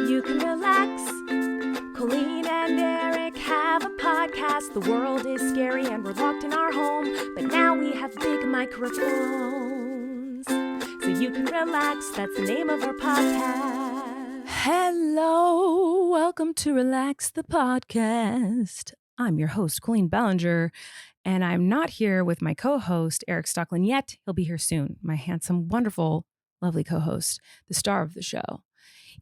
you can relax. Colleen and Erik have a podcast. The world is scary and we're locked in our home, but now we have big microphones, so you can relax. That's the name of our podcast. Hello, welcome to Relax the Podcast. I'm your host, Colleen Ballinger, and I'm not here with my co-host, Erik Stocklin, yet. He'll be here soon. My handsome, wonderful, lovely co-host, the star of the show.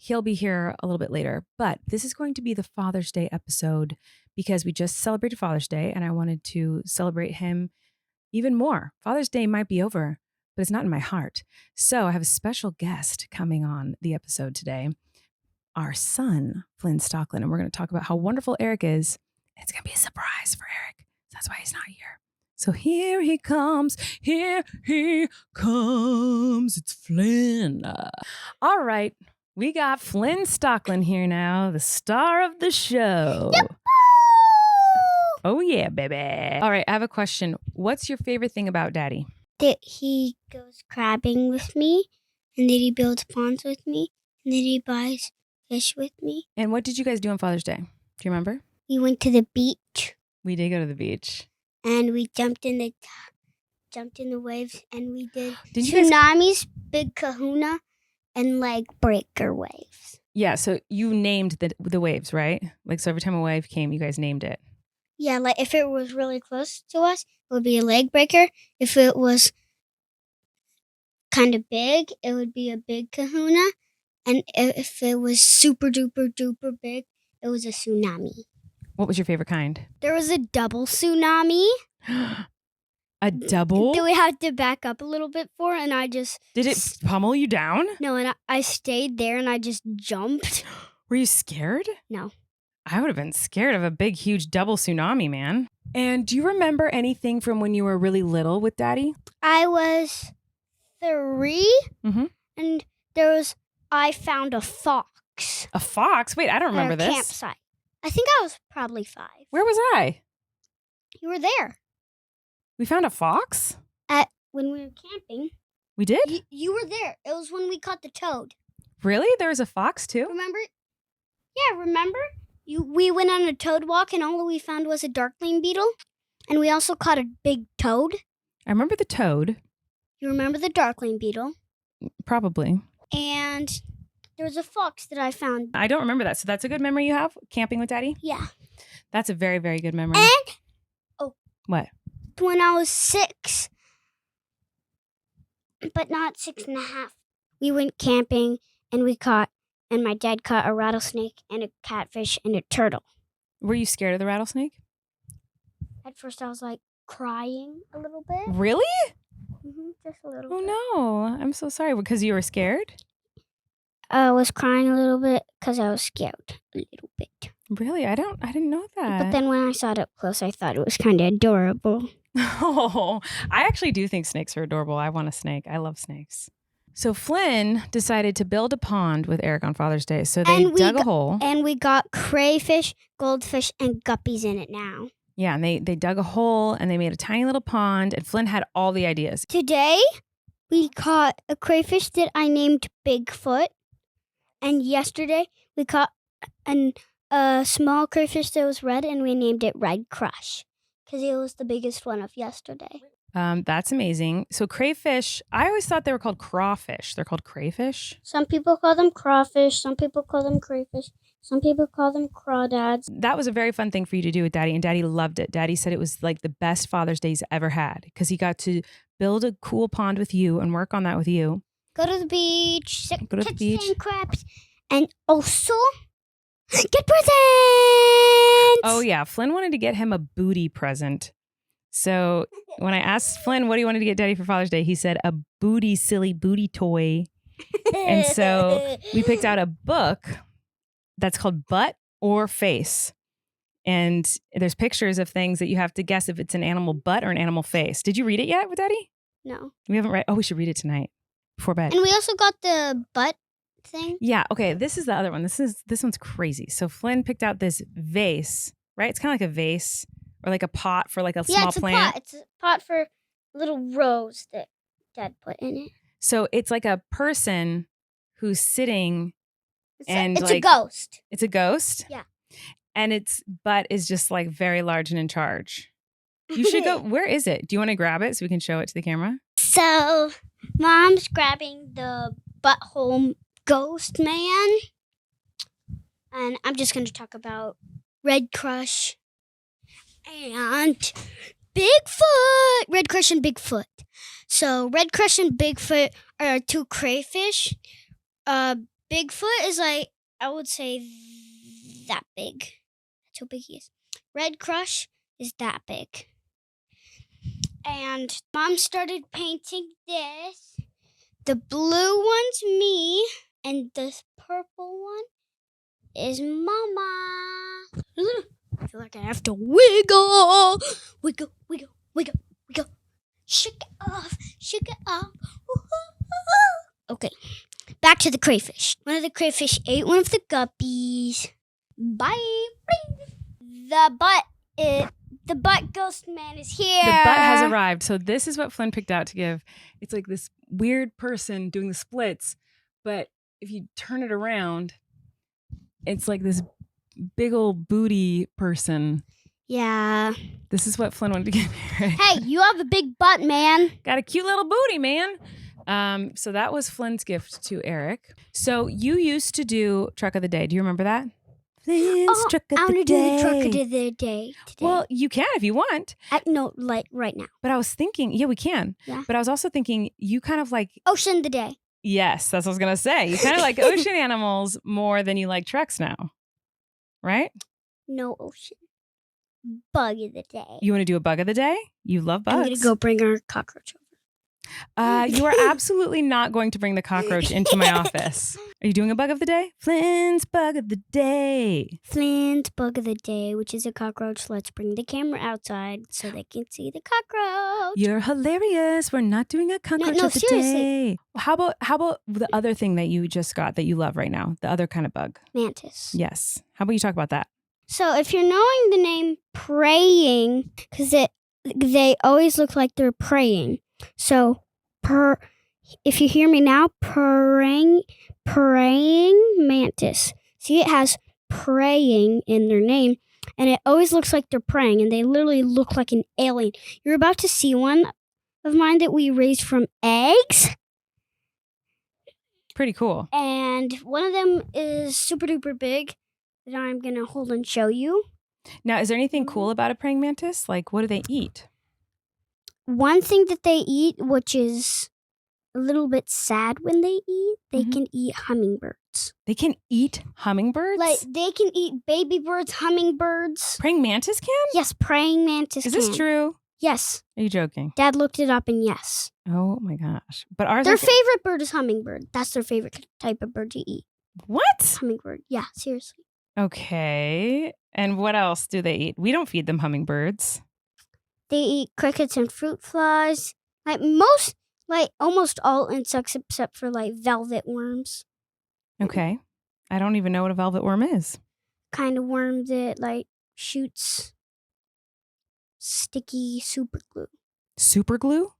He'll be here a little bit later, but this is going to be the Father's Day episode because we just celebrated Father's Day and I wanted to celebrate him even more. Father's Day might be over, but it's not in my heart. So I have a special guest coming on the episode today, our son, Flynn Stocklin, and we're going to talk about how wonderful Erik is. And it's going to be a surprise for Erik. That's why he's not here. So here he comes. Here he comes. It's Flynn. All right. We got Flynn Stocklin here now, the star of the show. Yep. Oh, yeah, baby. All right, I have a question. What's your favorite thing about Daddy? That he goes crabbing with me, and that he builds ponds with me, and that he buys fish with me. And what did you guys do on Father's Day? Do you remember? We went to the beach. We did go to the beach. And we jumped in the waves, and we did Did you tsunamis, big kahuna, and like breaker waves. Yeah, so you named the waves, right? Like, so every time a wave came, you guys named it. Yeah, like if it was really close to us, it would be a leg breaker. If it was kind of big, it would be a big kahuna. And if it was super duper duper big, it was a tsunami. What was your favorite kind? There was a double tsunami. A double? That we had to back up a little bit for, and I just... Did it pummel you down? No, and I stayed there, and I just jumped. Were you scared? No. I would have been scared of a big, huge double tsunami, man. And do you remember anything from when you were really little with Daddy? I was 3, and I found a fox. A fox? Wait, I don't remember at a this. Campsite. I think I was probably 5. Where was I? You were there. We found a fox? When we were camping. We did? You were there. It was when we caught the toad. Really? There was a fox too? Remember? Yeah, remember? We went on a toad walk, and all we found was a darkling beetle. And we also caught a big toad. I remember the toad. You remember the darkling beetle? Probably. And there was a fox that I found. I don't remember that. So that's a good memory you have, camping with Daddy? Yeah. That's a very, very good memory. And What? when I was 6, but not 6.5, we went camping, and my dad caught a rattlesnake and a catfish and a turtle. Were you scared of the rattlesnake? At first, I was like crying a little bit. Really? Just a little. Oh bit. no, I'm so sorry. Because you were scared? I was crying a little bit because I was scared a little bit. Really? I didn't know that. But then when I saw it up close, I thought it was kind of adorable. Oh, I actually do think snakes are adorable. I want a snake. I love snakes. So Flynn decided to build a pond with Erik on Father's Day. So they dug a hole. And we got crayfish, goldfish, and guppies in it now. Yeah, and they dug a hole and they made a tiny little pond, and Flynn had all the ideas. Today, we caught a crayfish that I named Bigfoot. And yesterday, we caught a small crayfish that was red, and we named it Red Crush because it was the biggest one of yesterday. That's amazing. So crayfish, I always thought they were called crawfish. They're called crayfish? Some people call them crawfish. Some people call them crayfish. Some people call them crawdads. That was a very fun thing for you to do with Daddy, and Daddy loved it. Daddy said it was like the best Father's Day he's ever had because he got to build a cool pond with you and work on that with you. Go to the beach, Go to the beach. sand crabs, and also get presents! Oh, yeah. Flynn wanted to get him a booty present. So when I asked Flynn, what do you want to get Daddy for Father's Day? He said a silly booty toy. And so we picked out a book that's called Butt or Face. And there's pictures of things that you have to guess if it's an animal butt or an animal face. Did you read it yet with Daddy? No. We haven't read. Oh, we should read it tonight before bed. And we also got the butt thing. Yeah. Okay. This is the other one. This one's crazy. So Flynn picked out this vase, right? It's kind of like a vase or like a pot for like a small plant. Yeah, it's a pot for little rose that Dad put in it. So it's like a person who's sitting It's a ghost. It's a ghost? Yeah. And its butt is just like very large and in charge. You should go. Where is it? Do you want to grab it so we can show it to the camera? So, Mom's grabbing the butthole ghost man. And I'm just going to talk about Red Crush and Bigfoot. Red Crush and Bigfoot. So, Red Crush and Bigfoot are two crayfish. Bigfoot is like, I would say, that big. That's how big he is. Red Crush is that big. And Mom started painting this. The blue one's me, and the purple one is Mama. I feel like I have to wiggle. Wiggle, wiggle, wiggle, wiggle. Shake it off, shake it off. Okay, back to the crayfish. One of the crayfish ate one of the guppies. Bye. The butt ghost man is here. The butt has arrived. So this is what Flynn picked out to give. It's like this weird person doing the splits, but if you turn it around, it's like this big old booty person. Yeah. This is what Flynn wanted to give me. Right? Hey, you have a big butt, man. Got a cute little booty, man. So that was Flynn's gift to Eric. So you used to do Truck of the Day. Do you remember that? Flynn's Truck of the Day. I want to do the Truck of the Day today. Well, you can if you want. No, like right now. But I was thinking, yeah, we can. Yeah. But I was also thinking, you kind of like... Ocean the Day. Yes, that's what I was going to say. You kind of like ocean animals more than you like trucks now. Right? No ocean. Bug of the Day. You want to do a bug of the day? You love bugs. I'm going to go bring our cockroach over. You are absolutely not going to bring the cockroach into my office. Are you doing a bug of the day? Flynn's bug of the day. Flynn's bug of the day, which is a cockroach. Let's bring the camera outside so they can see the cockroach. You're hilarious. We're not doing a cockroach of the seriously. day. How about the other thing that you just got that you love right now? The other kind of bug. Mantis. Yes. How about you talk about that? So if you're knowing the name praying, because they always look like they're praying. So if you hear me now, praying mantis. See, it has praying in their name, and it always looks like they're praying, and they literally look like an alien. You're about to see one of mine that we raised from eggs. Pretty cool. And one of them is super duper big that I'm going to hold and show you. Now, is there anything cool about a praying mantis? Like, what do they eat? One thing that they eat, which is a little bit sad when they eat, they can eat hummingbirds. They can eat hummingbirds? Like, they can eat baby birds, hummingbirds. Praying mantis can? Yes, praying mantis Is can. this true? Yes. Are you joking? Dad looked it up and yes. Oh my gosh. But ours Their favorite bird is hummingbird. That's their favorite type of bird to eat. What? Hummingbird. Yeah, seriously. Okay. And what else do they eat? We don't feed them hummingbirds. They eat crickets and fruit flies. Almost all insects except for like velvet worms. Okay. I don't even know what a velvet worm is. Kind of worm that like shoots sticky super glue. Super glue?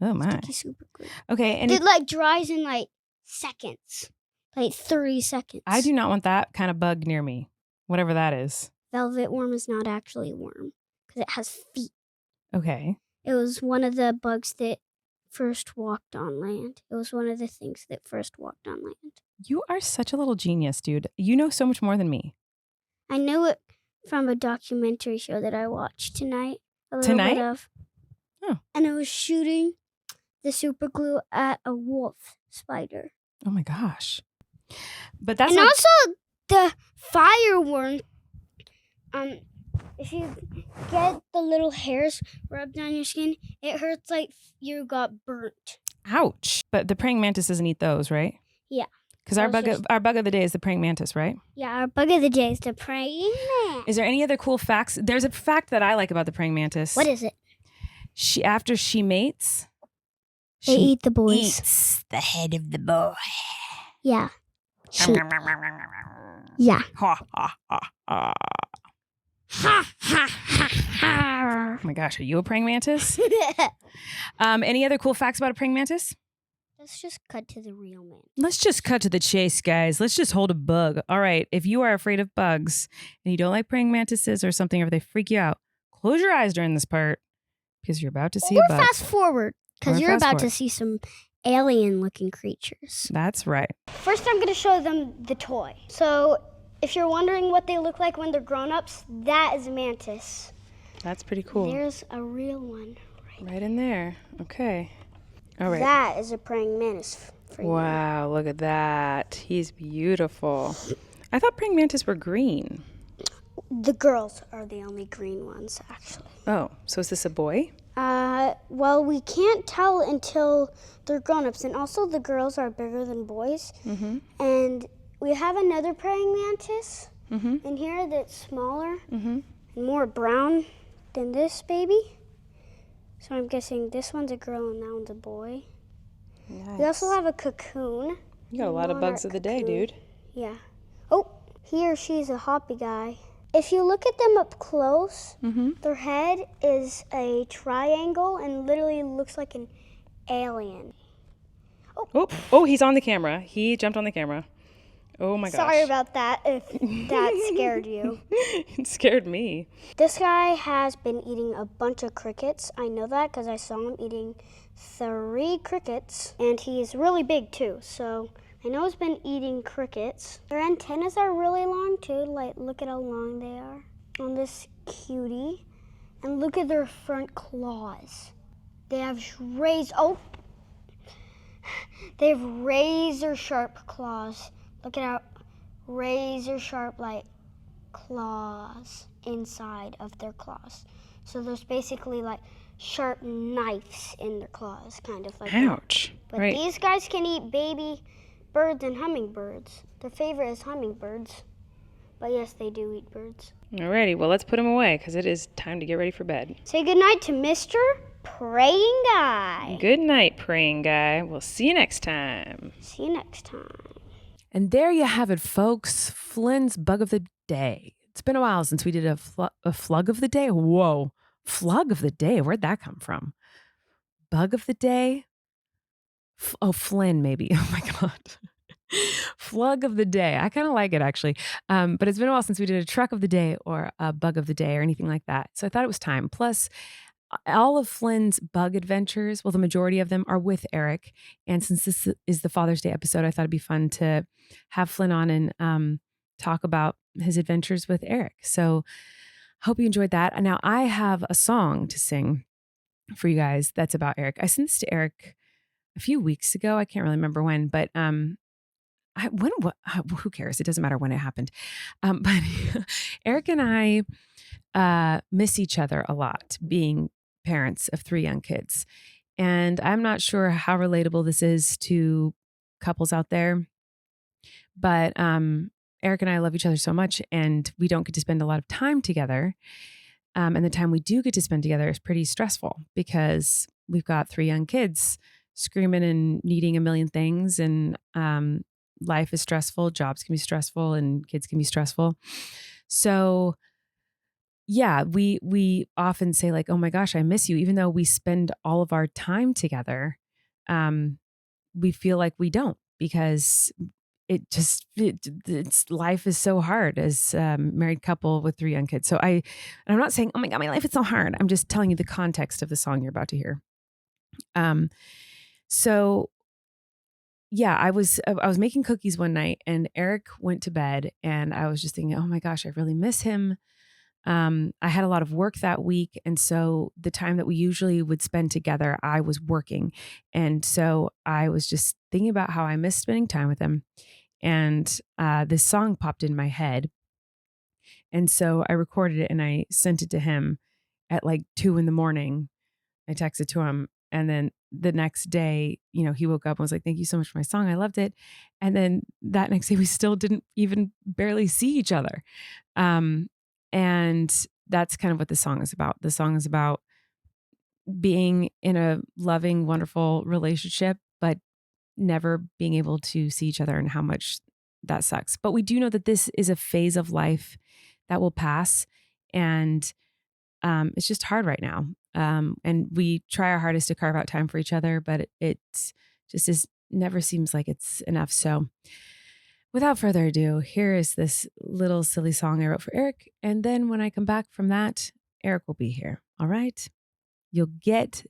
Oh my. Sticky super glue. Okay. And it like dries in like seconds. Like 30 seconds. I do not want that kind of bug near me. Whatever that is. Velvet worm is not actually a worm because it has feet. Okay. It was one of the bugs that first walked on land. It was one of the things that first walked on land. You are such a little genius, dude. You know so much more than me. I knew it from a documentary show that I watched tonight. Tonight? Oh. And it was shooting the super glue at a wolf spider. Oh my gosh. But that's and also the fireworm. If you get the little hairs rubbed on your skin, it hurts like you got burnt. Ouch. But the praying mantis doesn't eat those, right? Yeah. Because our bug of the day is the praying mantis, right? Yeah, our bug of the day is the praying mantis. Is there any other cool facts? There's a fact that I like about the praying mantis. What is it? After she mates, they eat the boys. Eats the head of the boy. Yeah. Yeah. Ha ha ha ha. Ha ha ha ha. Oh my gosh, are you a praying mantis? Any other cool facts about a praying mantis? The Let's just cut to the real man. Let's just cut to the chase, guys. Let's just hold a bug. All right. If you are afraid of bugs and you don't like praying mantises or something, or they freak you out, close your eyes during this part because you're about to see a bug. Fast forward because Or you're fast about to forward. see some alien-looking creatures. That's right. First, I'm going to show them the toy. So, if you're wondering what they look like when they're grown-ups, that is a mantis. That's pretty cool. There's a real one. Right in there. Okay. All right. That is a praying mantis. Wow, look at that. He's beautiful. I thought praying mantis were green. The girls are the only green ones, actually. Oh, so is this a boy? Well, we can't tell until they're grown-ups, and also the girls are bigger than boys. Mm-hmm. And we have another praying mantis Mm-hmm. in here that's smaller Mm-hmm. and more brown than this baby. So I'm guessing this one's a girl and that one's a boy. Nice. We also have a cocoon. You got a lot of bugs of the day, dude. Yeah. Oh, he or she's a hoppy guy. If you look at them up close, Mm-hmm. their head is a triangle and literally looks like an alien. Oh, he's on the camera. He jumped on the camera. Oh my gosh. Sorry about that if that scared you. It scared me. This guy has been eating a bunch of crickets. I know that because I saw him eating 3 crickets, and he's really big too. So I know he's been eating crickets. Their antennas are really long too. Like, look at how long they are on this cutie, and look at their front claws. They have they have razor sharp claws. Look at how razor sharp like claws inside of their claws. So there's basically like sharp knives in their claws, kind of like Ouch. that. But Right. these guys can eat baby birds and hummingbirds. Their favorite is hummingbirds. But yes, they do eat birds. Alrighty, well, let's put him away because it is time to get ready for bed. Say goodnight to Mr. Praying Guy. Good night, praying guy. We'll see you next time. See you next time. And there you have it, folks. Flynn's bug of the day. It's been a while since we did a flug of the day. Whoa, flug of the day. Where'd that come from? Bug of the day? Flynn, maybe. Oh my God. Flug of the day. I kind of like it, actually. But it's been a while since we did a truck of the day or a bug of the day or anything like that. So I thought it was time. Plus, all of Flynn's bug adventures, well, the majority of them are with Erik. And since this is the Father's Day episode, I thought it'd be fun to have Flynn on and talk about his adventures with Erik. So hope you enjoyed that. And now I have a song to sing for you guys that's about Erik. I sent this to Erik a few weeks ago. I can't really remember when, but who cares? It doesn't matter when it happened. But Erik and I miss each other a lot, being parents of 3 young kids. And I'm not sure how relatable this is to couples out there, but Erik and I love each other so much, and we don't get to spend a lot of time together. And the time we do get to spend together is pretty stressful because we've got 3 young kids screaming and needing a million things, and life is stressful, jobs can be stressful, and kids can be stressful. So yeah, we often say like, oh my gosh, I miss you. Even though we spend all of our time together, we feel like we don't, because it's life is so hard as a married couple with 3 young kids. So I'm not saying, oh my God, my life is so hard. I'm just telling you the context of the song you're about to hear. So yeah, I was making cookies one night, and Erik went to bed, and I was just thinking, oh my gosh, I really miss him. I had a lot of work that week. And so the time that we usually would spend together, I was working. And so I was just thinking about how I missed spending time with him. And this song popped in my head. And so I recorded it and I sent it to him at like 2 a.m. I texted to him. And then the next day, he woke up and was like, thank you so much for my song. I loved it. And then that next day, we still didn't even barely see each other. And that's kind of what the song is about. The song is about being in a loving, wonderful relationship, but never being able to see each other and how much that sucks. But we do know that this is a phase of life that will pass. And it's just hard right now. And we try our hardest to carve out time for each other, but it just is never seems like it's enough. So without further ado, here is this little silly song I wrote for Erik. And then when I come back from that, Erik will be here. All right? You'll get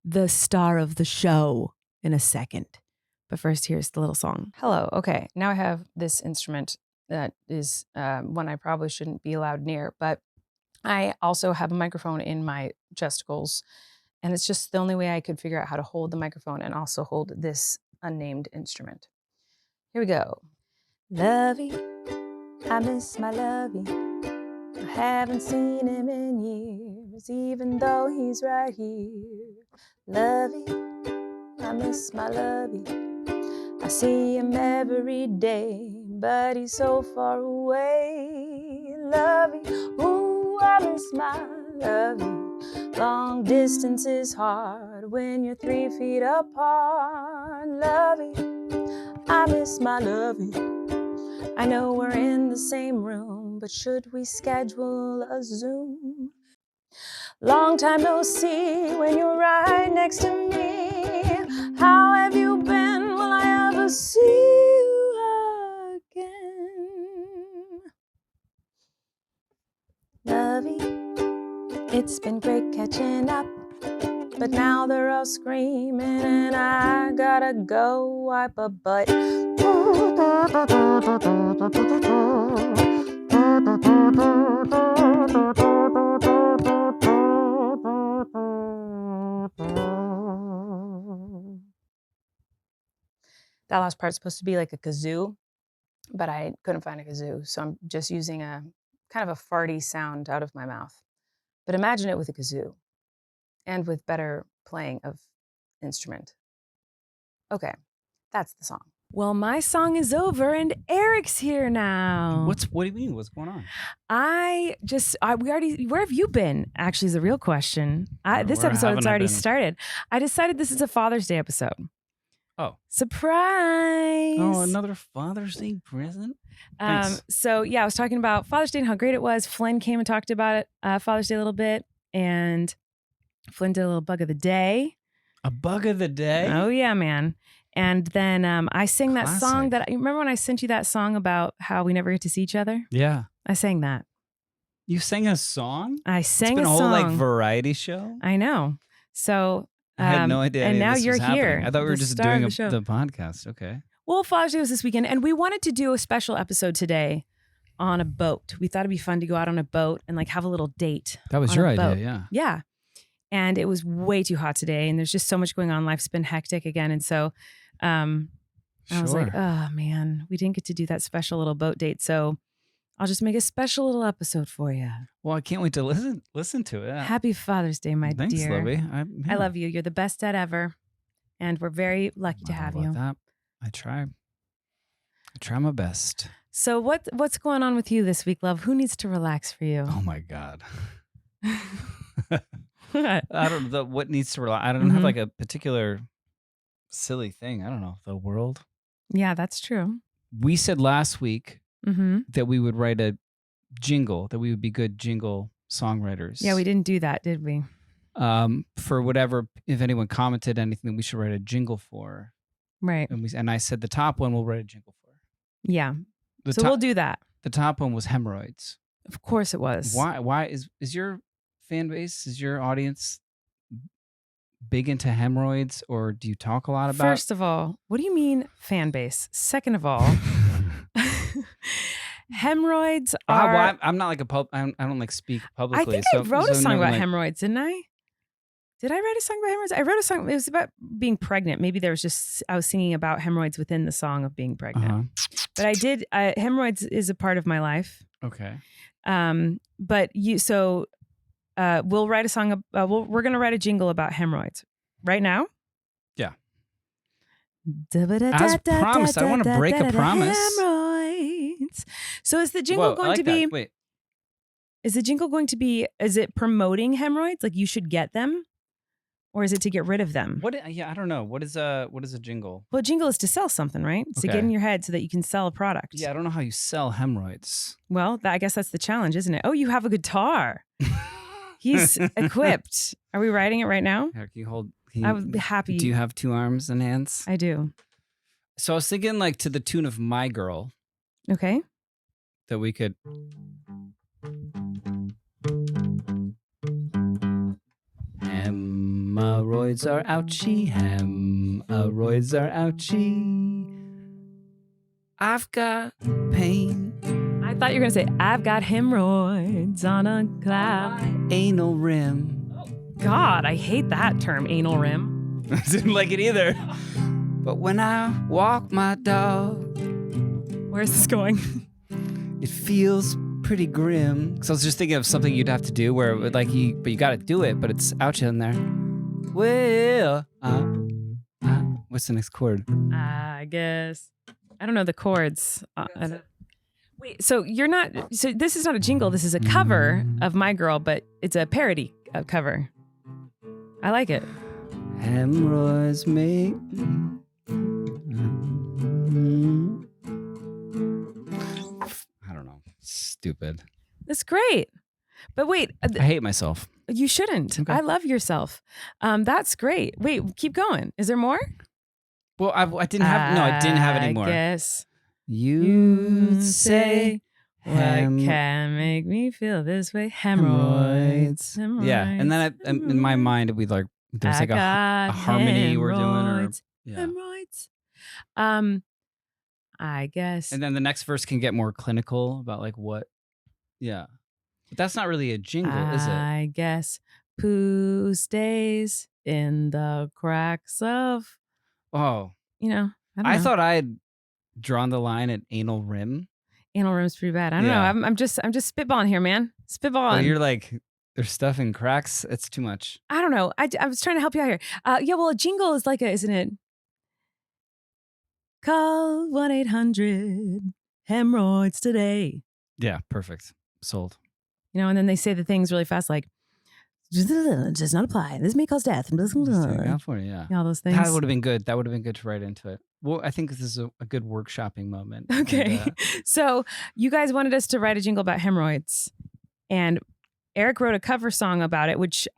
the star of the show in a second. But first, here's the little song. Hello. Okay. Now I have this instrument that is one I probably shouldn't be allowed near, but I also have a microphone in my chesticles. And it's just the only way I could figure out how to hold the microphone and also hold this unnamed instrument. Here we go. Lovey, I miss my lovey. I haven't seen him in years, even though he's right here. Lovey, I miss my lovey. I see him every day, but he's so far away. Lovey, ooh, I miss my lovey. Long distance is hard when you're 3 feet apart. Lovey, I miss my lovey. I know we're in the same room, but should we schedule a Zoom? Long time no see when you're right next to me. How have you been? Will I ever see you again? Lovey, it's been great catching up, but now they're all screaming and I gotta go wipe a butt. That last part's supposed to be like a kazoo, but I couldn't find a kazoo, so I'm just using a kind of a farty sound out of my mouth. But imagine it with a kazoo and with better playing of instrument. Okay, that's the song. Well, my song is over and Erik's here now. What do you mean? What's going on? Where have you been? Actually, is a real question. This episode's already started. I decided this is a Father's Day episode. Oh. Surprise. Oh, another Father's Day present? Thanks. So yeah, I was talking about Father's Day and how great it was. Flynn came and talked about it, Father's Day a little bit, and Flynn did a little bug of the day. A bug of the day? Oh yeah, man. And then I sang that Classic. song that, you remember when I sent you that song about how we never get to see each other? Yeah. I sang that. You sang a song? I sang It's been a whole song. variety show? I know. So I had no idea. and any of now this you're was here. happening. I thought we were the just star doing of the show. the podcast. Okay. Well, Father's Day was this weekend, and we wanted to do a special episode today on a boat. We thought it'd be fun to go out on a boat and like have a little date. That was on your a idea, boat. yeah. Yeah. And it was way too hot today, and there's just so much going on. Life's been hectic again. And so I was like, oh man, we didn't get to do that special little boat date. So I'll just make a special little episode for you. Well, I can't wait to listen to it. Happy Father's Day, my Thanks, dear. Lovey. I love you. You're the best dad ever. And we're very lucky to have you. That. I try my best. So what's going on with you this week, love? Who needs to relax for you? Oh my God. I don't know what needs to relax. I don't have like a particular silly thing. I don't know. The world. Yeah, that's true. We said last week Mm-hmm. that we would write a jingle, that we would be good jingle songwriters. Yeah, we didn't do that, did we? For whatever, if anyone commented anything that we should write a jingle for. Right. And I said the top one we'll write a jingle for. Yeah. We'll do that. The top one was hemorrhoids. Of course it was. Why is your fan base, is your audience big into hemorrhoids, or do you talk a lot about? First of all, what do you mean fan base? Second of all, hemorrhoids are. Well, I'm not like I don't like speak publicly. I think I wrote a song about hemorrhoids, didn't I? Did I write a song about hemorrhoids? I wrote a song. It was about being pregnant. Maybe there was just I was singing about hemorrhoids within the song of being pregnant. But I did. Hemorrhoids is a part of my life. Okay. But we'll write a song. We're going to write a jingle about hemorrhoids right now. Yeah. As promised, I don't want to break a promise. Hemorrhoids. So is the jingle going to be? Wait. Is the jingle going to be? Is it promoting hemorrhoids? Like you should get them, or is it to get rid of them? Yeah, I don't know. What is a jingle? Well, a jingle is to sell something, right? It's to get in your head so that you can sell a product. Yeah, I don't know how you sell hemorrhoids. Well, I guess that's the challenge, isn't it? Oh, you have a guitar. He's equipped. Are we writing it right now? Can you hold? I would be happy. Do you have 2 arms and hands? I do. So I was thinking like to the tune of My Girl Okay. that we could. Hemorrhoids are ouchie, hemorrhoids are ouchie. I've got pain. I thought you were going to say, I've got hemorrhoids on a cloud. Anal rim. God, I hate that term, anal rim. I didn't like it either. But when I walk my dog, Where's this going? it feels pretty grim. Because I was just thinking of something you'd have to do where, it would, like, but you got to do it, but it's ouch in there. Well, what's the next chord? I guess. I don't know the chords. Wait, so you're not, so this is not a jingle. This is a cover of My Girl, but it's a parody cover. I like it. Hemorrhoids make. I don't know. Stupid. That's great. But wait, I hate myself. you shouldn't. Okay. I love yourself. That's great. Wait, keep going. Is there more? Well, I didn't have. No, I didn't have any more. I guess You say what can make me feel this way? Hemorrhoids. Yeah, and then in my mind, we like there's like a harmony we're doing, or hemorrhoids. yeah. Hemorrhoids. I guess. And then the next verse can get more clinical about like what. Yeah, but that's not really a jingle, is it? I guess poo stays in the cracks of, Oh, you know. I don't I know. thought I had drawn the line at anal rim. Anal rim's pretty bad. I don't Yeah. know. I'm just spitballing here, man. But Spitballing. you're like, there's stuff in cracks. It's too much. I don't know. I was trying to help you out here. Yeah, well, a jingle is like isn't it? Call 1-800-HEMORRHOIDS today. Yeah, perfect. Sold. You know, and then they say the things really fast, like, does not apply. This may cause death. California, yeah. All those things. That would have been good. That would have been good to write into it. Well, I think this is a good workshopping moment. Okay. And, So you guys wanted us to write a jingle about hemorrhoids. And Eric wrote a cover song about it, which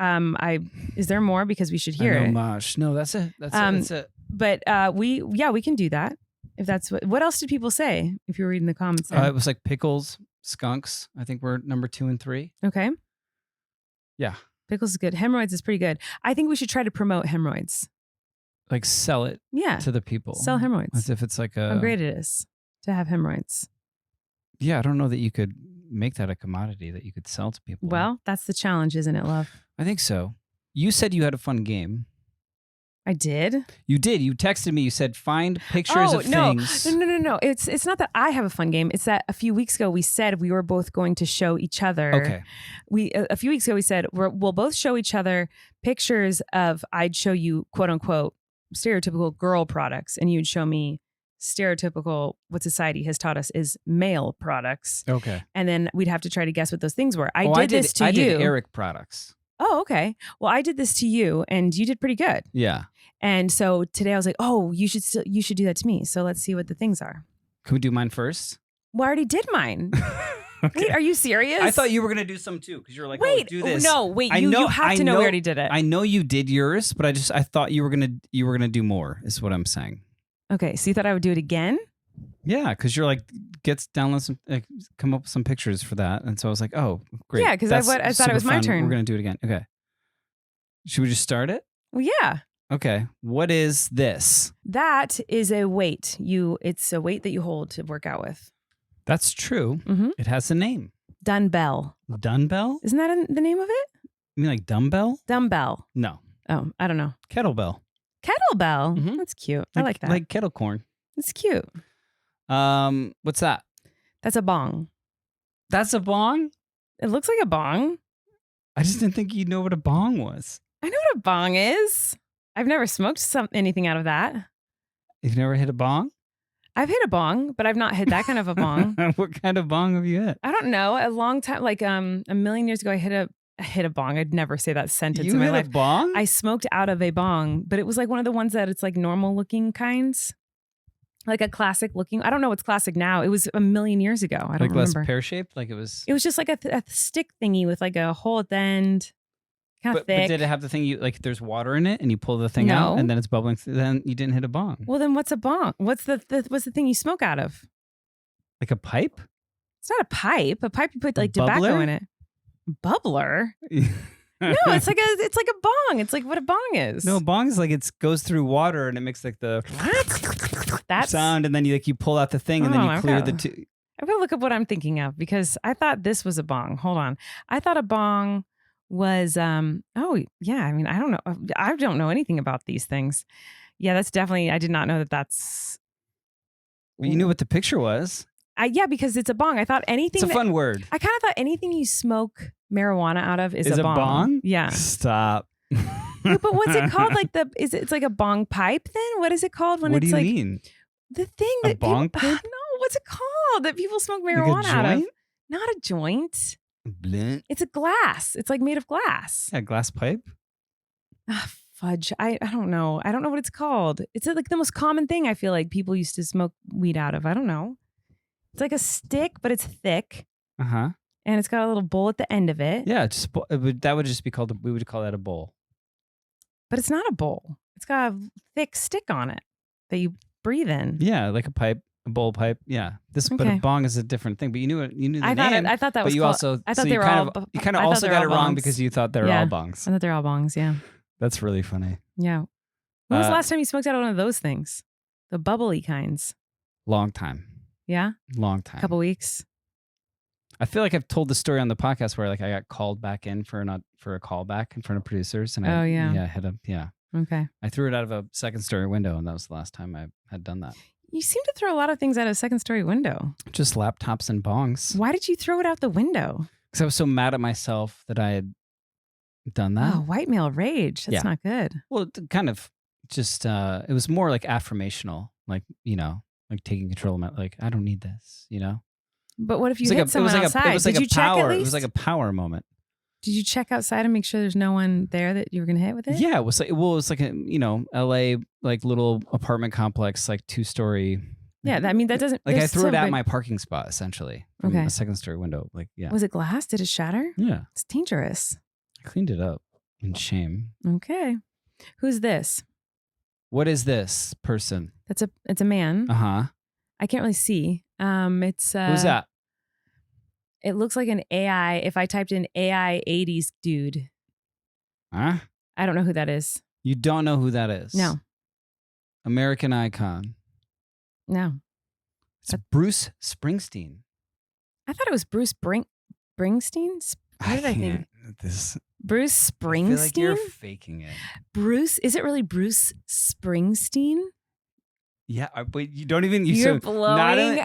is there more? Because we should hear it. Mosh. No, that's it. That's it. But we can do that. If that's what else did people say? If you were reading the comments there? It was like pickles, skunks. I think we're number 2 and 3. Okay. Yeah. Pickles is good. Hemorrhoids is pretty good. I think we should try to promote hemorrhoids. Like sell it Yeah. to the people. Sell hemorrhoids. As if it's like a. How great it is to have hemorrhoids. Yeah, I don't know that you could make that a commodity that you could sell to people. Well, that's the challenge, isn't it, love? I think so. You said you had a fun game. I did. You did. You texted me. You said find pictures of things. No. It's not that I have a fun game. It's that a few weeks ago we said we were both going to show each other. Okay. A few weeks ago we said we'll both show each other pictures of, I'd show you quote unquote stereotypical girl products, and you'd show me stereotypical, what society has taught us is male products. Okay. And then we'd have to try to guess what those things were. I did I did Erik products. Oh, okay. Well, I did this to you and you did pretty good. Yeah. And so today I was like, oh, you should do that to me. So let's see what the things are. Can we do mine first? Well, I already did mine. Okay. Wait, are you serious? I thought you were going to do some too, because you're like, wait, do this. No, wait, you have to know we already did it. I know you did yours, but I thought you were gonna do more, is what I'm saying. Okay, so you thought I would do it again? Yeah, because you're like, download some, come up with some pictures for that. And so I was like, oh, great. Yeah, because I thought it was my turn. We're going to do it again. Okay. Should we just start it? Well, yeah. Okay. What is this? That is a weight. It's a weight that you hold to work out with. That's true. Mm-hmm. It has a name. Dumbbell. Dumbbell? Isn't that the name of it? You mean like dumbbell? Dumbbell. No. Oh, I don't know. Kettlebell. Kettlebell. Mhm. That's cute. I like that. Like kettle corn. It's cute. What's that? That's a bong. That's a bong? It looks like a bong. I just didn't think you'd know what a bong was. I know what a bong is. I've never smoked anything out of that. You've never hit a bong? I've hit a bong, but I've not hit that kind of a bong. What kind of bong have you hit? I don't know. A long time, like a million years ago, I hit a bong. I'd never say that sentence You in my hit life. a bong? I smoked out of a bong, but it was like one of the ones that it's like normal looking kinds. Like a classic looking. I don't know what's classic now. It was a million years ago. I don't like remember. less pear shaped? Like it was. It was just like a stick thingy with like a hole at the end. kind of But thick. did it have the thing there's water in it and you pull the thing out No. and then it's bubbling? Then you didn't hit a bong. Well, then what's a bong? What's the thing you smoke out of? Like a pipe? It's not a pipe. A pipe you put A like tobacco bubbler? in it. Bubbler? No, it's like a bong. It's like what a bong is. No, a bong is like it goes through water and it makes like the That's sound, and then you pull out the thing and then you Oh, clear okay. the two. I'm gonna look up what I'm thinking of because I thought this was a bong. Hold on. I thought a bong was oh yeah, I mean, I don't know. I don't know anything about these things. Yeah, that's definitely I did not know that's But you knew what the picture was. yeah, because it's a bong. I thought anything It's a fun word. I kind of thought anything you smoke marijuana out of is Is a a bong. bong? Yeah. Stop. Yeah, but what's it called? Like it's like a bong pipe then? What is it called when What do it's you like mean? the thing A that bong people, pipe? No, what's it called that people smoke Like a marijuana out of? joint? Not a joint. Blunt. It's a glass. It's like made of glass. Yeah, glass pipe. Ah, fudge. I don't know. I don't know what it's called. It's like the most common thing I feel like people used to smoke weed out of. I don't know. It's like a stick, but it's thick. Uh-huh. And it's got a little bowl at the end of it. Yeah, that would just be called, we would call that a bowl. But it's not a bowl. It's got a thick stick on it that you breathe in. Yeah, like a pipe, a bowl pipe. Yeah. But Okay. a bong is a different thing. But you knew the I name. thought that but was you called, also, I thought so they you were kind all of, bu- you kind I of thought also they were got it all wrong bongs. because you thought they were Yeah. all bongs. I thought they're all bongs, yeah. That's really funny. Yeah. When was the Uh, last time you smoked out one of those things? The bubbly kinds. Long time. Yeah? Long time. Couple weeks. I feel like I've told the story on the podcast where I got called back in for a callback in front of producers, and Oh, yeah. Okay. I threw it out of a second story window, and that was the last time I had done that. You seem to throw a lot of things out of a second story window. Just laptops and bongs. Why did you throw it out the window? Because I was so mad at myself that I had done that. Oh, white male rage. That's Yeah. not good. Well, it kind of just it was more like affirmational, like like taking control of my, like, I don't need this, But what if you It was hit like someone outside? It was like Did a you check power. at least? It was like a power moment. Did you check outside and make sure there's no one there that you were going to hit with it? Yeah, it was like, well, it was like a LA like little apartment complex, like 2-story. Yeah, I mean, that doesn't... Like I there's threw so it out big- my parking spot essentially from Okay. a second story window. Like, yeah, Was it glass? Did it shatter? yeah. It's dangerous. I cleaned it up in shame. Okay. Who's this? What is this person? It's a man. Uh huh. I can't really see. It's Who's that? It looks like an AI. If I typed in AI 80s dude, Huh? I don't know who that is. You don't know who that is? No. American icon. No. It's Bruce Springsteen. I thought it was Bruce Springsteen. What did I think? This. Bruce I feel like you're Springsteen? faking it. Bruce? Is it really Bruce Springsteen? Yeah, but you don't even. You're so blowing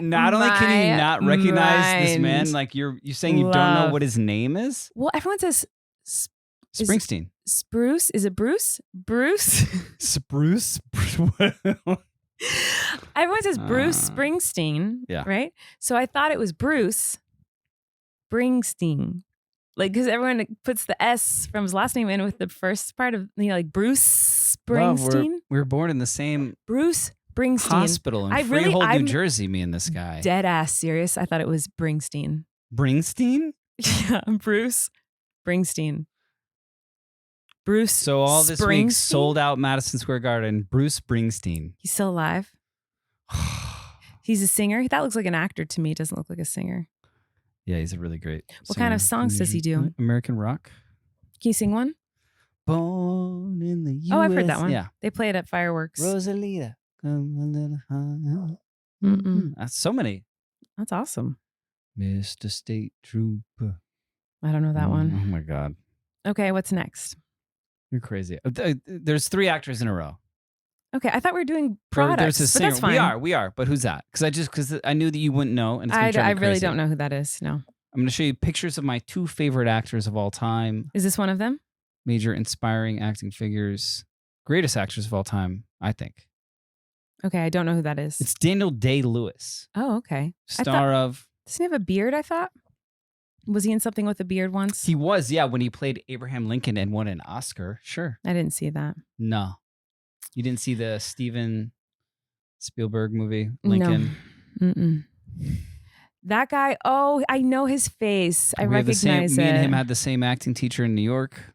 not only can you my not recognize this man, mind. like you're saying you don't know Love. what his name is. Well, everyone says Is- Springsteen. Spruce. Is it Bruce? Bruce? Spruce. Everyone says Bruce Uh, Springsteen. yeah. Right? So I thought it was Bruce Springsteen. Like, because everyone puts the S from his last name in with the first part of, like Bruce Love, Springsteen. we were born in the same Bruce Springsteen. hospital in I really- Freehold, New I'm Jersey. Me and this guy. Dead ass serious. I thought it was Springsteen. Springsteen. Yeah, Bruce Springsteen. Bruce. So all this week Springsteen? sold out Madison Square Garden. Bruce Springsteen. He's still alive. He's a singer. That looks like an actor to me. It doesn't look like a singer. Yeah, he's a really great. What kind of singer. songs does he do? American rock. Can you sing one? Born in the U.S. Oh, I've heard that one. Yeah. They play it at fireworks. Rosalita, come a little higher. Mm-mm. That's so many. That's awesome. Mr. State Trooper. I don't know that Oh one. my God. Okay, what's next? You're crazy. There's 3 actors in a row. Okay, I thought we were doing Or products, There's a but singer. that's fine. We are. But who's that? Because I knew that you wouldn't know. And it's gonna I drive me really crazy. don't know who that is. No. I'm going to show you pictures of my 2 favorite actors of all time. Is this one of them? Major inspiring acting figures. Greatest actors of all time, I think. Okay, I don't know who that is. It's Daniel Day-Lewis, Oh, okay. star of... Doesn't he have a beard, I thought? Was he in something with a beard once? He was, yeah, when he played Abraham Lincoln and won an Oscar. Sure. I didn't see that. No. You didn't see the Steven Spielberg movie, Lincoln? No. Mm-mm. That guy, oh, I know his face. I We have the recognize same, it. Me and him had the same acting teacher in New York.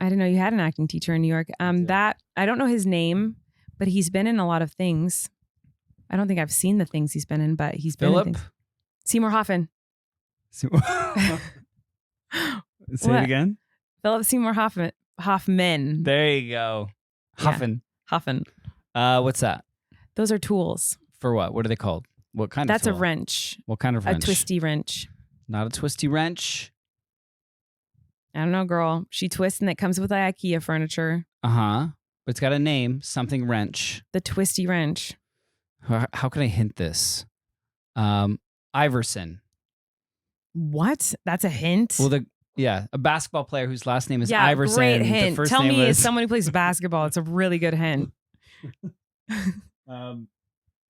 I didn't know you had an acting teacher in New York. That I don't know his name, but he's been in a lot of things. I don't think I've seen the things he's been in, but he's been in things. Seymour Hoffman. Say it again. Philip Seymour Hoffman. There you go. Hoffman. Hoffman. What's that? Those are tools. For what? What are they called? What kind of That's tool? a wrench. What kind of wrench? A twisty wrench. Not a twisty wrench. I don't know, girl. She twists and it comes with IKEA furniture. Uh-huh. But it's got a name. Something wrench. The twisty wrench. How can I hint this? Iverson. What? That's a hint? Well, a basketball player whose last name is Iverson. Great hint. The first Tell name me was... it's someone who plays basketball. It's a really good hint.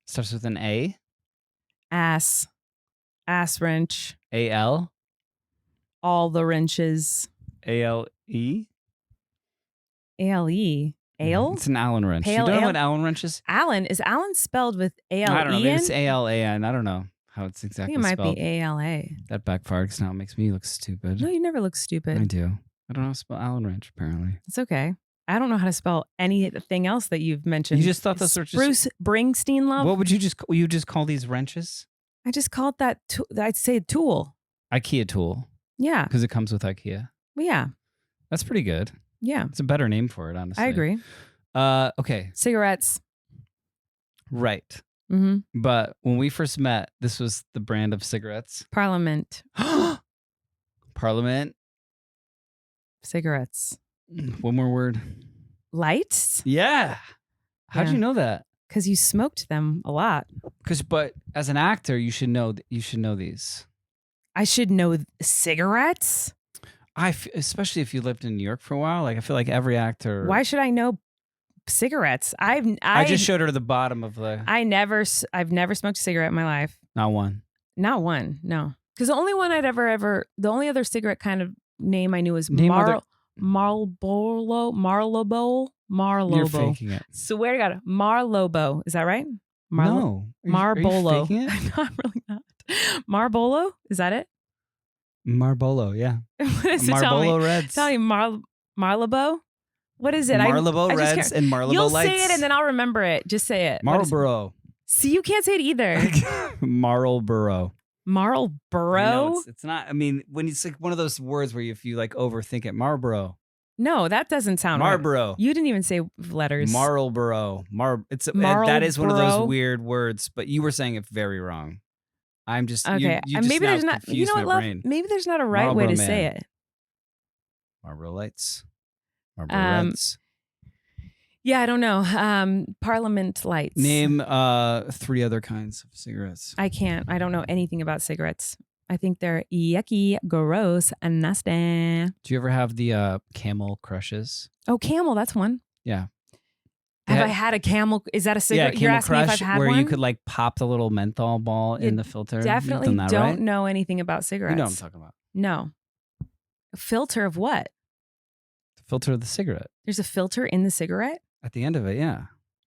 Starts with an A. Ass wrench. A-L. All the wrenches. A-L-E. A-L-E. Ale? It's an Allen wrench. Pale You don't know ale? what Allen wrench is? Allen. Is Allen spelled with A-L-E-N? I don't know. Maybe it's A-L-A-N. I don't know how it's I exactly think it might spelled. be A-L-A. That backfired because now it makes me look stupid. No, you never look stupid. I do. I don't know how to spell Allen wrench, apparently. It's okay. I don't know how to spell anything else that you've mentioned. You just thought those were just... Bruce Springsteen love? What would you just call these wrenches? I just called that, I'd say tool. IKEA tool. Yeah. Because it comes with IKEA. Well, yeah. That's pretty good. Yeah. It's a better name for it, honestly. I agree. Okay. Cigarettes. Right. Mm-hmm. But when we first met, this was the brand of cigarettes. Parliament. Parliament. Cigarettes. One more word. Lights? Yeah. How'd Yeah. you know that? Because you smoked them a lot. But as an actor, you should know these. I should know cigarettes? Especially if you lived in New York for a while. Like I feel like every actor. Why should I know cigarettes? I just showed her the bottom of the. I've never smoked a cigarette in my life. Not one. Not one. No. Because the only one I'd ever the only other cigarette kind of name I knew was Name Marlboro. You're faking it. Swear to God, Marlboro. Is that right? No. Are you Marlboro. faking it? No, I'm really not. Marlboro? Is that it? Marlboro, yeah. What is it? Marlboro Reds. Tell me, Marlboro? What is it? Marlboro I just Reds can't- and Marlboro You'll Lights. say it and then I'll remember it. Just say it. What is it? Marlboro. See, you can't say it either. Marlboro. Marlboro? I know, it's not. I mean, when it's like one of those words where if you like overthink it, Marlboro. No, that doesn't sound right. Marlboro. You didn't even say letters. Marlboro. That is one of those weird words, but you were saying it very wrong. I'm just Okay. You just maybe now there's not. You confused know my what, love? brain. Maybe there's not a right way Marlboro to say Man. it. Marlboro Lights. Marlboro Reds. Yeah, I don't know. Parliament lights. Name 3 other kinds of cigarettes. I can't. I don't know anything about cigarettes. I think they're yucky, gross, and nasty. Do you ever have the Camel Crushes? Oh, Camel. That's one. Yeah. Have Yeah. I had a Camel? Is that a Yeah, cigarette? Camel You're asking Crush, me if I've had where one? you could like pop the little menthol ball in the filter. You've Definitely done that, don't right? know anything about cigarettes. You know what I'm talking about. No. A filter of what? The filter of the cigarette. There's a filter in the cigarette? At the end of it, yeah.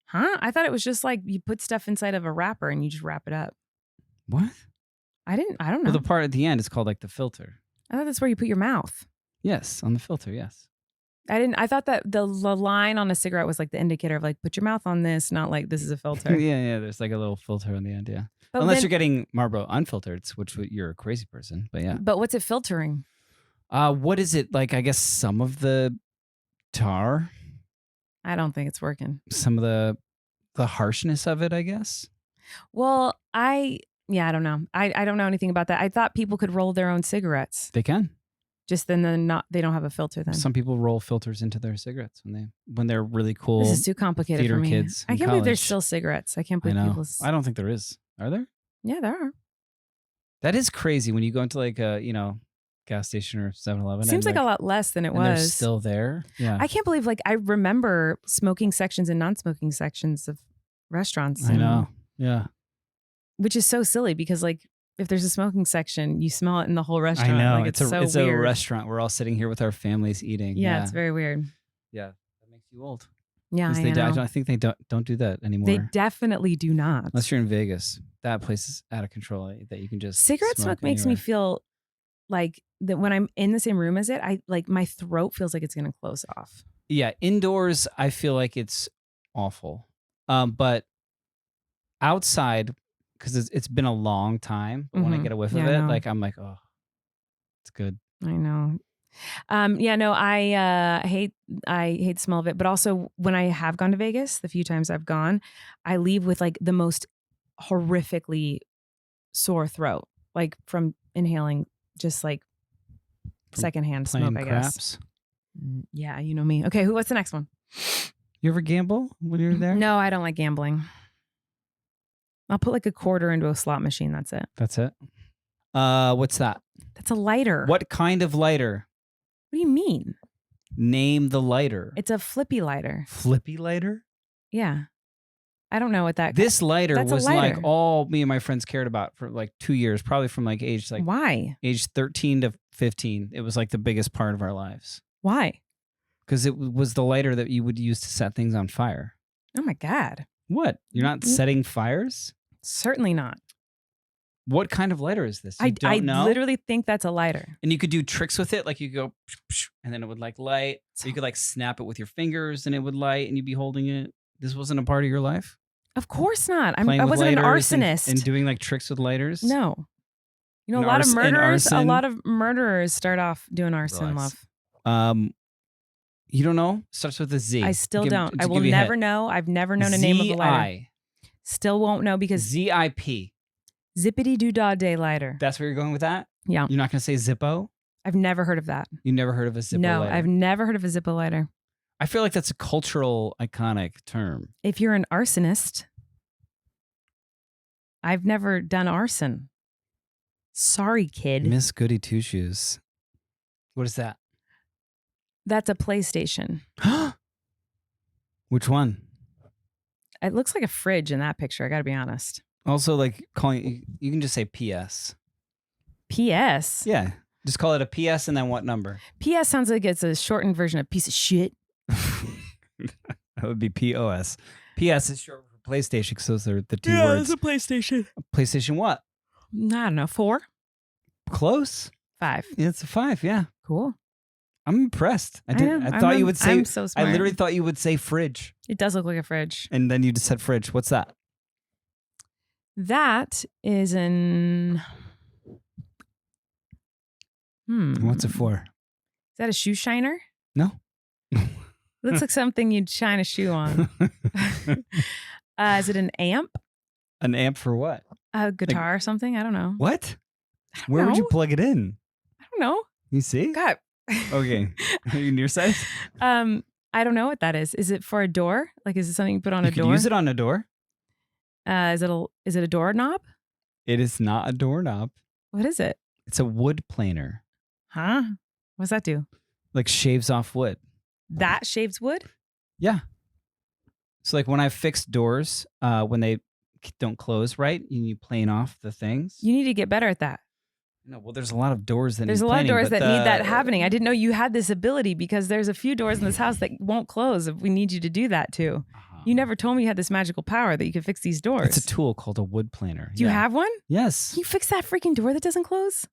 Huh? I thought it was just like you put stuff inside of a wrapper and you just wrap it up. What? I don't know. Well, the part at the end is called like the filter. I thought that's where you put your mouth. Yes, on the filter, yes. I thought that the line on a cigarette was like the indicator of like, put your mouth on this, not like this is a filter. yeah, there's like a little filter on the end, yeah. But Unless then- you're getting Marlboro unfiltered, which you're a crazy person, but yeah. But what's it filtering? What is it? Like, I guess some of the tar, I don't think it's working. some of the harshness of it, I guess. Well, I don't know. I don't know anything about that. I thought people could roll their own cigarettes. They can. Just then they don't have a filter then. Some people roll filters into their cigarettes when they're really cool. This is too complicated theater for me. kids I in can't believe there's college. still cigarettes. I can't I believe know. people. I don't think there is. Are there? Yeah, there are. That is crazy when you go into like a, gas station or 7-Eleven. Seems like a lot less than it and they're was. still there. Yeah. I can't believe I remember smoking sections and non-smoking sections of restaurants. I know. Yeah. Which is so silly because if there's a smoking section, you smell it in the whole restaurant. I know. It's it's so a weird. restaurant. We're all sitting here with our families eating. Yeah, it's very weird. Yeah. That makes you old. Yeah, I know. I think they don't do that anymore. They definitely do not. Unless you're in Vegas. That place is out of control that you can just Cigarette smoke makes me anywhere. feel like that when I'm in the same room as it, I like my throat feels like it's going to close off. Yeah, indoors I feel like it's awful. But outside, because it's been a long time, but when I Mhm. get a whiff Yeah, of I it, know. like I'm like, oh, it's good. I know. Yeah, no, I hate the smell of it. But also when I have gone to Vegas, the few times I've gone, I leave with like the most horrifically sore throat, like from inhaling just like From secondhand Playing smoke, I guess. craps. Yeah, you know me. Okay, what's the next one? You ever gamble when you're there? No, I don't like gambling. I'll put like a quarter into a slot machine. That's it. That's it. What's that? That's a lighter. What kind of lighter? What do you mean? Name the lighter. It's a flippy lighter. Flippy lighter? Yeah. I don't know what that. This lighter That's a was lighter. like all me and my friends cared about for like 2 years, probably from like age Why? 13 to 15. It was like the biggest part of our lives Why? because it was the lighter that you would use to set things on fire. Oh my God. What? You're not setting fires? Certainly not. What kind of lighter is this? You don't I know? literally think that's a lighter. And you could do tricks with it, like you go, and then it would like light. So you could like snap it with your fingers, and it would light, and you'd be holding it. This wasn't a part of your life. Of course not. I Playing with wasn't an lighters arsonist. and doing like tricks with lighters. No. You know, And a lot of and murderers. A arson. lot of murderers start off doing arson. Relax. Love. You don't know? Starts with a Z. I still Give- don't. to I will give you a never hint. know. I've never known a name of a lighter. ZI. Still won't know because ZIP. zippity doo dah day lighter. That's where you're going with that? Yeah. You're not going to say Zippo? I've never heard of that. You never heard of a Zippo No, lighter? I've never heard of a Zippo lighter. I feel like that's a cultural iconic term. If you're an arsonist, I've never done arson. Sorry, kid. Miss Goody Two Shoes. What is that? That's a PlayStation. Which one? It looks like a fridge in that picture. I got to be honest. Also, like calling you can just say PS. PS. Yeah, just call it a PS and then what number? PS sounds like it's a shortened version of piece of shit. That would be POS. PS is short for PlayStation because those are the two words. a PlayStation. PlayStation what? I don't know. 4? Close. 5. Yeah, it's a 5. Yeah, Cool. I'm impressed. I know. thought you would say. I'm so smart. I literally thought you would say fridge, It does look like a fridge. and then you just said fridge. What's that? That is an. What's it for? Is that a shoe shiner? No. Looks like something you'd shine a shoe on. Is it an amp? An amp for what? A guitar or something? I don't know. What? I don't Where would you know. plug it in? I don't know. You see? God. Okay. Are you nearsighted? I don't know what that is. Is it for a door? Like, is it something you put on You a could door? use it on a door. Is it a doorknob? It is not a doorknob. What is it? It's a wood planer. Huh? What does that do? Like shaves off wood. That shaves wood? Yeah. So like when I fixed doors, when they don't close right, you plane off the things. You need to get better at that. No, well, there's a lot of doors that There's need a lot of planing, doors but that need that happening. I didn't know you had this ability because there's a few doors in this house that won't close if we need you to do that too. You never told me you had this magical power that you could fix these doors. It's a tool called a wood planer. Do you have one? Yes. Can you fix that freaking door that doesn't close?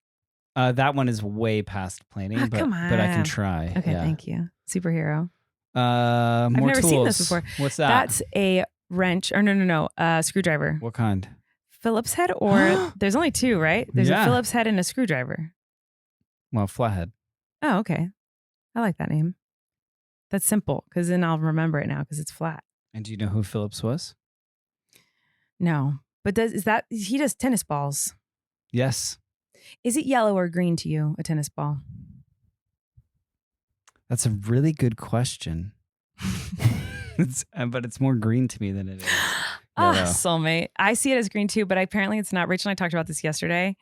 That one is way past planing, Ah, but come I can on. try. Okay, yeah. thank you. Superhero. More never tools. seen this before. What's that? That's a wrench. Or no. Screwdriver. What kind? Phillips head or there's only two, right? There's Yeah. a Phillips head and a screwdriver. Well, flathead. Oh, okay. I like that name. That's simple because then I'll remember it now because it's flat. And do you know who Phillips was? No, but he does tennis balls? Yes. Is it yellow or green to you, a tennis ball? That's a really good question. But it's more green to me than it is. Ah, yellow. soulmate. I see it as green too, but apparently it's not. Rachel and I talked about this yesterday.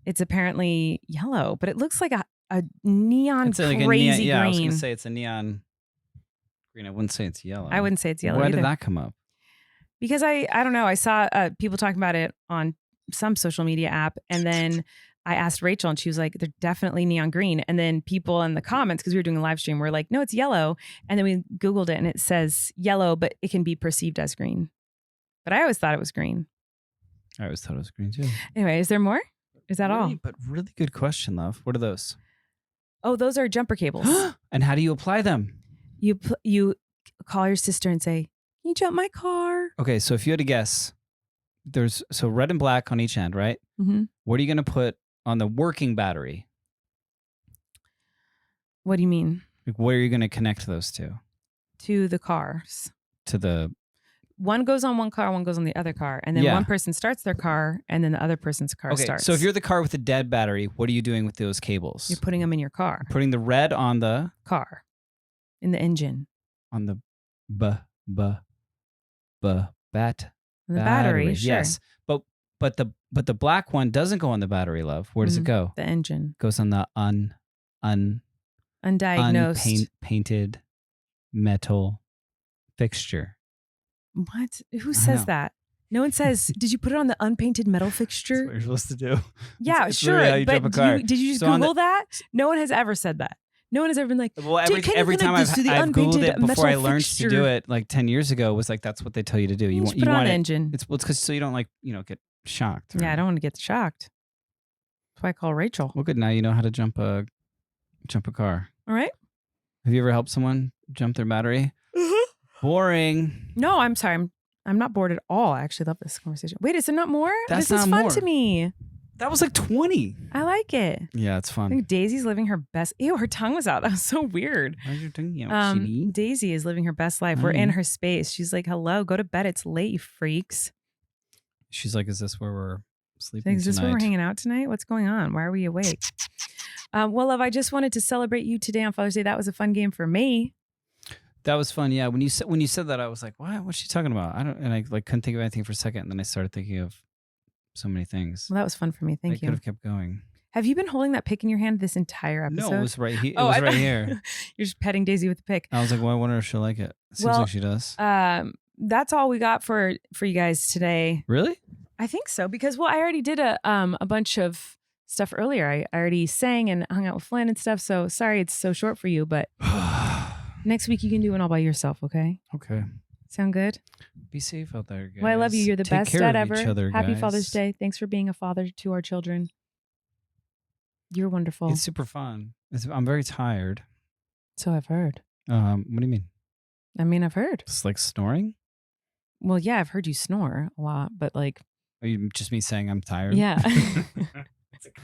It's apparently yellow, but it looks like a neon It's like crazy yeah, I was green. going to say it's a neon green. I wouldn't say it's yellow. I wouldn't say it's yellow Why either. did that come up? Because I don't know. I saw people talking about it on some social media app, and then I asked Rachel, and she was like, "They're definitely neon green." And then people in the comments, because we were doing a live stream, were like, "No, it's yellow." And then we Googled it, and it says yellow, but it can be perceived as green. But I always thought it was green. I always thought it was green too. Anyway, is there more? Is that all? But really good question, love. What are those? Oh, those are jumper cables. And how do you apply them? You call your sister and say, "Can you jump my car?" Okay, so if you had to guess, there's red and black on each end, right? Mm-hmm. What are you going to put on the working battery? What do you mean? Like, where are you going to connect those to? To the cars. To the... One goes on one car, one goes on the other car. And then one person starts their car, and then the other person's car starts. So if you're the car with the dead battery, what are you doing with those cables? You're putting them in your car. Putting the red on the... car. In the engine. On the The battery, sure. Yes. But the black one doesn't go on the battery, love. Where does it go? The engine. Goes on the undiagnosed painted metal fixture. What? Who says that? No one says, "Did you put it on the unpainted metal fixture?" That's what you're supposed to do. Yeah, it's sure. How you but jump a car. did you just So Google that? No one has ever said that. No one has ever been like, well, every time I've Googled it before I learned to do it like 10 years ago was like, that's what they tell you to do. You put it on the engine. It's because so you don't get shocked. Yeah, I don't want to get shocked. That's why I call Rachel. Well, good. Now you know how to jump a car. All right. Have you ever helped someone jump their battery? Boring. No, I'm sorry. I'm not bored at all. I actually love this conversation. Wait, is there not more? This is fun to me. That was like 20. I like it. Yeah, it's fun. I think Daisy's living her best. Ew, her tongue was out. That was so weird. Why is your tongue out, Daisy is living her best life. We're in her space. She's like, "Hello, go to bed. It's late, you freaks." She's like, "Is this where we're sleeping Is this where we're hanging out tonight? What's going on? Why are we awake?" Well, love, I just wanted to celebrate you today on Father's Day. That was a fun game for me. That was fun. Yeah. When you said that, I was like, "What? What's she talking about?" And I couldn't think of anything for a second. And then I started thinking of so many things. Well, that was fun for me. Thank you. I could have kept going. Have you been holding that pick in your hand this entire episode? No, it was right here. Right here. You're just petting Daisy with the pick. I was like, well, I wonder if she'll like it. It seems like she does. That's all we got for you guys today. Really? I think so, because I already did a bunch of stuff earlier. I already sang and hung out with Flynn and stuff. So sorry it's so short for you, but next week you can do it all by yourself. Okay. Okay. Sound good? Be safe out there, guys. Well, I love you. You're the best dad ever. Happy guys. Father's Day. Thanks for being a father to our children. You're wonderful. It's super fun. I'm very tired. So I've heard. What do you mean? I mean, I've heard. It's like snoring? Well, yeah, I've heard you snore a lot, but like... Are you just me saying I'm tired? Yeah.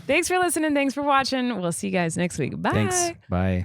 Thanks for listening. Thanks for watching. We'll see you guys next week. Bye. Thanks. Bye.